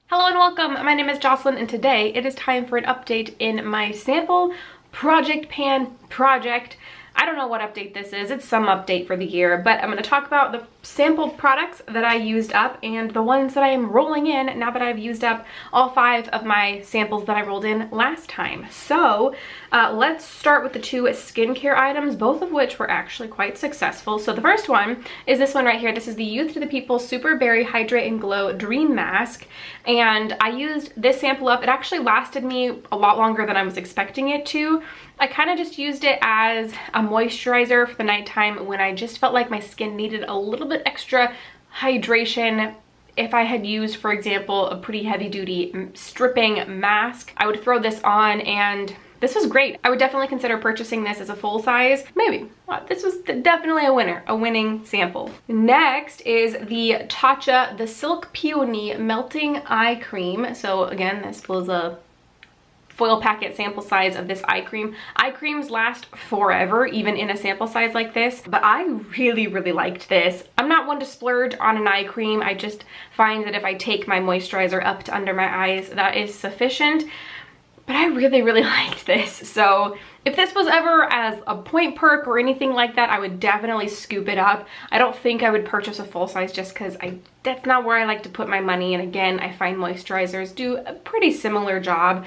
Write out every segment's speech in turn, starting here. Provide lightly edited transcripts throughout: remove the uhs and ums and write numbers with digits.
Hello and welcome. My name is Jocelyn and today it is time for an update in my sample project pan project. I don't know what update this is. It's some update for the year, but I'm going to talk about the sample products that I used up and the ones that I am rolling in now that I've used up all 5 of my samples that I rolled in last time. So let's start with the 2 skincare items, both of which were actually quite successful. So the first one is this one right here. This is the Youth to the People Super Berry Hydrate and Glow Dream Mask. And I used this sample up. It actually lasted me a lot longer than I was expecting it to. I kind of just used it as a moisturizer for the nighttime when I just felt like my skin needed a little bit extra hydration. If I had used, for example, a pretty heavy duty stripping mask, I would throw this on and this was great. I would definitely consider purchasing this as a full size. Maybe. This was definitely a winner, a winning sample. Next is the Tatcha, the Silk Peony Melting Eye Cream. So again, this was a foil packet sample size of this eye cream. Eye creams last forever, even in a sample size like this, but I really liked this. I'm not one to splurge on an eye cream. I just find that if I take my moisturizer up to under my eyes, that is sufficient. But I really liked this. So if this was ever as a point perk or anything like that, I would definitely scoop it up. I don't think I would purchase a full size just because that's not where I like to put my money. And again, I find moisturizers do a pretty similar job.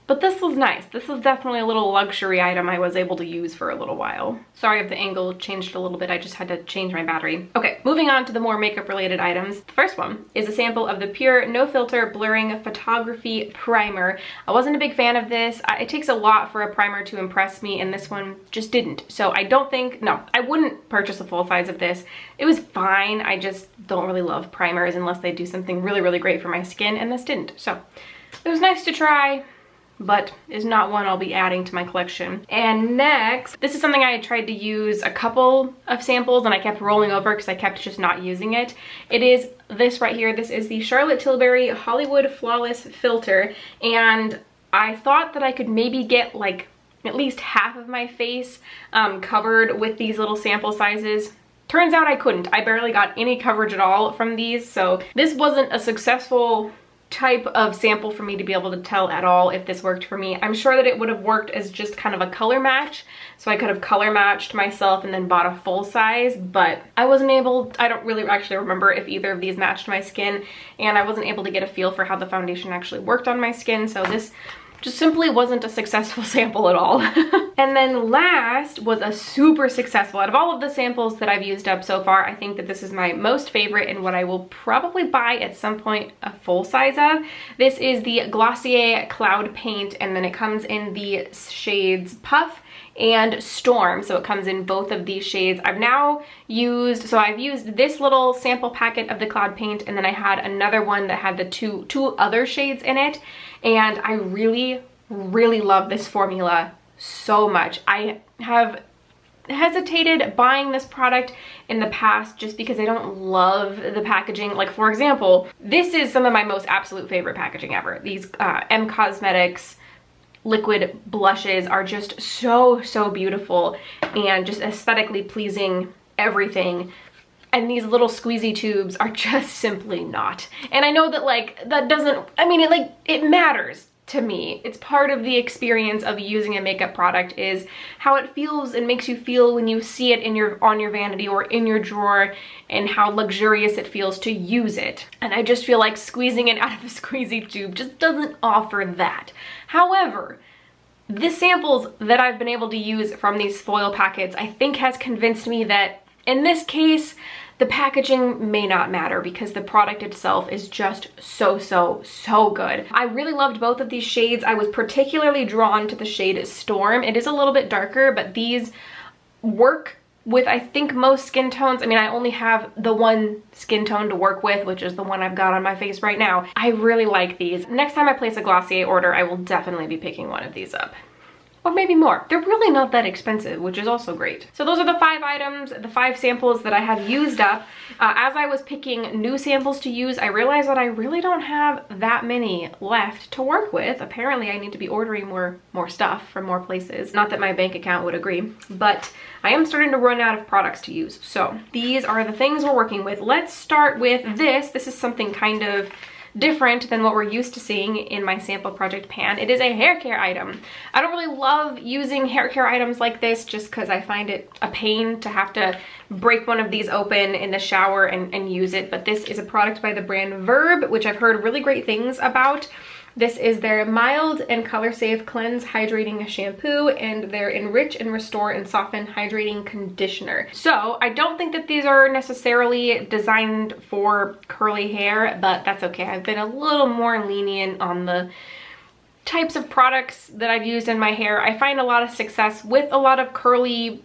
But this was nice. This was definitely a little luxury item I was able to use for a little while. Sorry if the angle changed a little bit. I just had to change my battery. Okay, moving on to the more makeup related items. The first one is a sample of the Pure No Filter Blurring Photography Primer. I wasn't a big fan of this. It takes a lot for a primer to impress me, and this one just didn't. So I wouldn't purchase a full size of this. It was fine. I just don't really love primers unless they do something really great for my skin, and this didn't. So it was nice to try, but is not one I'll be adding to my collection. And next, this is something I had tried to use a couple of samples and I kept rolling over because I kept just not using it. It is this right here. This is the Charlotte Tilbury Hollywood Flawless Filter, and I thought that I could maybe get like at least half of my face covered with these little sample sizes. Turns out I couldn't. I barely got any coverage at all from these, so this wasn't a successful type of sample for me to be able to tell at all if this worked for me. I'm sure that it would have worked as just kind of a color match, so I could have color matched myself and then bought a full size, but I wasn't able. I don't really actually remember if either of these matched my skin, and I wasn't able to get a feel for how the foundation actually worked on my skin, so this just simply wasn't a successful sample at all. And then last was a super successful, out of all of the samples that I've used up so far, I think that this is my most favorite and what I will probably buy at some point a full size of. This is the Glossier Cloud Paint, and then it comes in the shades Puff and Storm, so it comes in both of these shades. I've used this little sample packet of the Cloud Paint, and then I had another one that had the two other shades in it, and I really love this formula so much. I have hesitated buying this product in the past just because I don't love the packaging. Like, for example, this is some of my most absolute favorite packaging ever. These M Cosmetics liquid blushes are just so beautiful and just aesthetically pleasing, everything. And these little squeezy tubes are just simply not. And I know that it matters to me. It's part of the experience of using a makeup product is how it feels and makes you feel when you see it on your vanity or in your drawer, and how luxurious it feels to use it. And I just feel like squeezing it out of a squeezy tube just doesn't offer that. However, the samples that I've been able to use from these foil packets, I think has convinced me that in this case, the packaging may not matter because the product itself is just so good. I really loved both of these shades. I was particularly drawn to the shade Storm. It is a little bit darker, but these work with, I think, most skin tones. I mean, I only have the one skin tone to work with, which is the one I've got on my face right now. I really like these. Next time I place a Glossier order, I will definitely be picking one of these up. or maybe more. They're really not that expensive, which is also great. So those are the 5 items, the 5 samples that I have used up. As I was picking new samples to use, I realized that I really don't have that many left to work with. Apparently I need to be ordering more stuff from more places. Not that my bank account would agree, but I am starting to run out of products to use. So these are the things we're working with. Let's start with this. This is something kind of different than what we're used to seeing in my sample project pan. It is a hair care item. I don't really love using hair care items like this just because I find it a pain to have to break one of these open in the shower and use it, but this is a product by the brand Verb, which I've heard really great things about. This is their mild and color safe cleanse hydrating shampoo and their enrich and restore and soften hydrating conditioner. So I don't think that these are necessarily designed for curly hair, but that's okay. I've been a little more lenient on the types of products that I've used in my hair. I find a lot of success with a lot of curly,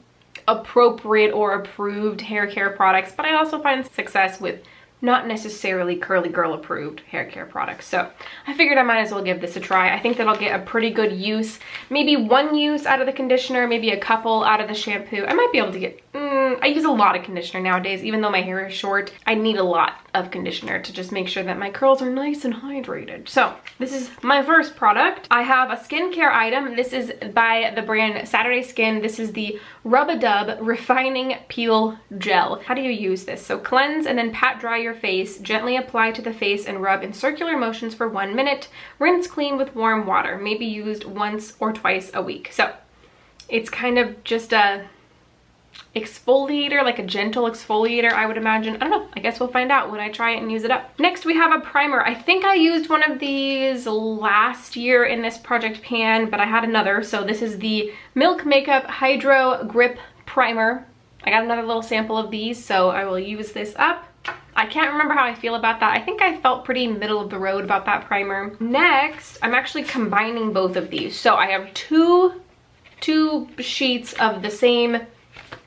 appropriate or approved hair care products, but I also find success with not necessarily curly girl approved hair care products. So I figured I might as well give this a try. I think that I'll get a pretty good use, maybe 1 use out of the conditioner, maybe a couple out of the shampoo. I might be able to get, I use a lot of conditioner nowadays. Even though my hair is short, I need a lot of conditioner to just make sure that my curls are nice and hydrated. So this is my first product. I have a skincare item. This is by the brand Saturday Skin. This is the Rub-a-Dub Refining Peel Gel. How do you use this? So cleanse and then pat dry your face. Gently apply to the face and rub in circular motions for 1 minute. Rinse clean with warm water. May be used once or twice a week. So it's kind of just a exfoliator, like a gentle exfoliator, I would imagine. I don't know. I guess we'll find out when I try it and use it up. Next, we have a primer. I think I used one of these last year in this project pan, but I had another. So this is the Milk Makeup Hydro Grip Primer. I got another little sample of these, so I will use this up. I can't remember how I feel about that. I think I felt pretty middle of the road about that primer. Next, I'm actually combining both of these. So I have two sheets of the same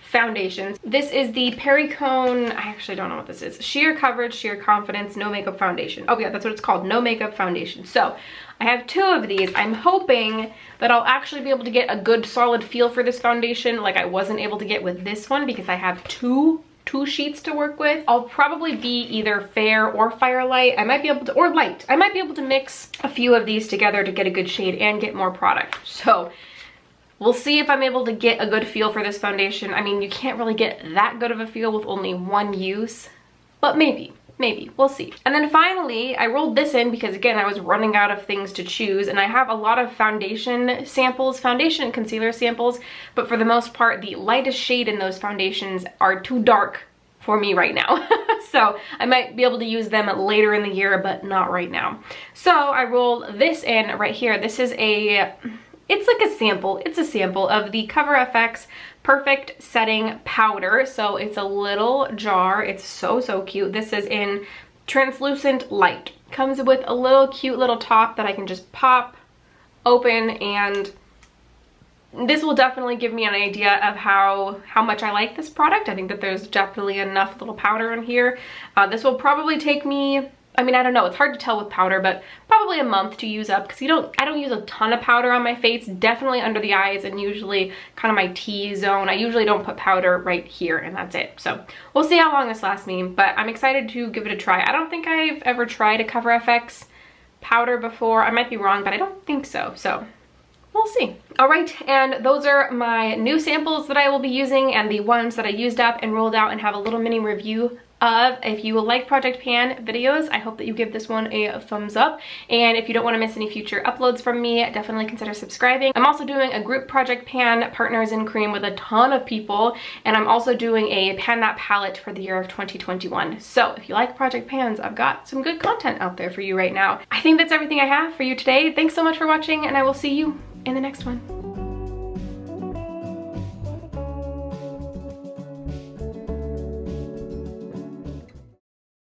foundations. This is the Perricone, I actually don't know what this is. Sheer Coverage, Sheer Confidence, No Makeup Foundation. Oh yeah, that's what it's called, No Makeup Foundation. So I have 2 of these. I'm hoping that I'll actually be able to get a good solid feel for this foundation like I wasn't able to get with this one because I have two sheets to work with. I'll probably be either fair or firelight. I might be able to, or light. I might be able to mix a few of these together to get a good shade and get more product. So we'll see if I'm able to get a good feel for this foundation. I mean, you can't really get that good of a feel with only 1 use, but maybe, we'll see. And then finally, I rolled this in because again, I was running out of things to choose, and I have a lot of foundation samples, foundation and concealer samples, but for the most part, the lightest shade in those foundations are too dark for me right now. So I might be able to use them later in the year, but not right now. So I roll this in right here. This is it's like a sample. It's a sample of the Cover FX Perfect Setting Powder. So it's a little jar. It's so cute. This is in translucent light. Comes with a little cute little top that I can just pop open, and this will definitely give me an idea of how much I like this product. I think that there's definitely enough little powder in here. This will probably take me, I mean, I don't know, it's hard to tell with powder, but probably a month to use up because I don't use a ton of powder on my face, definitely under the eyes and usually kind of my T-zone. I usually don't put powder right here, and that's it. So we'll see how long this lasts me, but I'm excited to give it a try. I don't think I've ever tried a Cover FX powder before. I might be wrong, but I don't think so. So we'll see. All right, and those are my new samples that I will be using and the ones that I used up and rolled out and have a little mini review of. If you like Project Pan videos, I hope that you give this one a thumbs up. And if you don't want to miss any future uploads from me, definitely consider subscribing. I'm also doing a group Project Pan Partners in Cream with a ton of people, and I'm also doing a Pan That palette for the year of 2021. So if you like Project Pans, I've got some good content out there for you right now. I think that's everything I have for you today. Thanks so much for watching, and I will see you in the next one.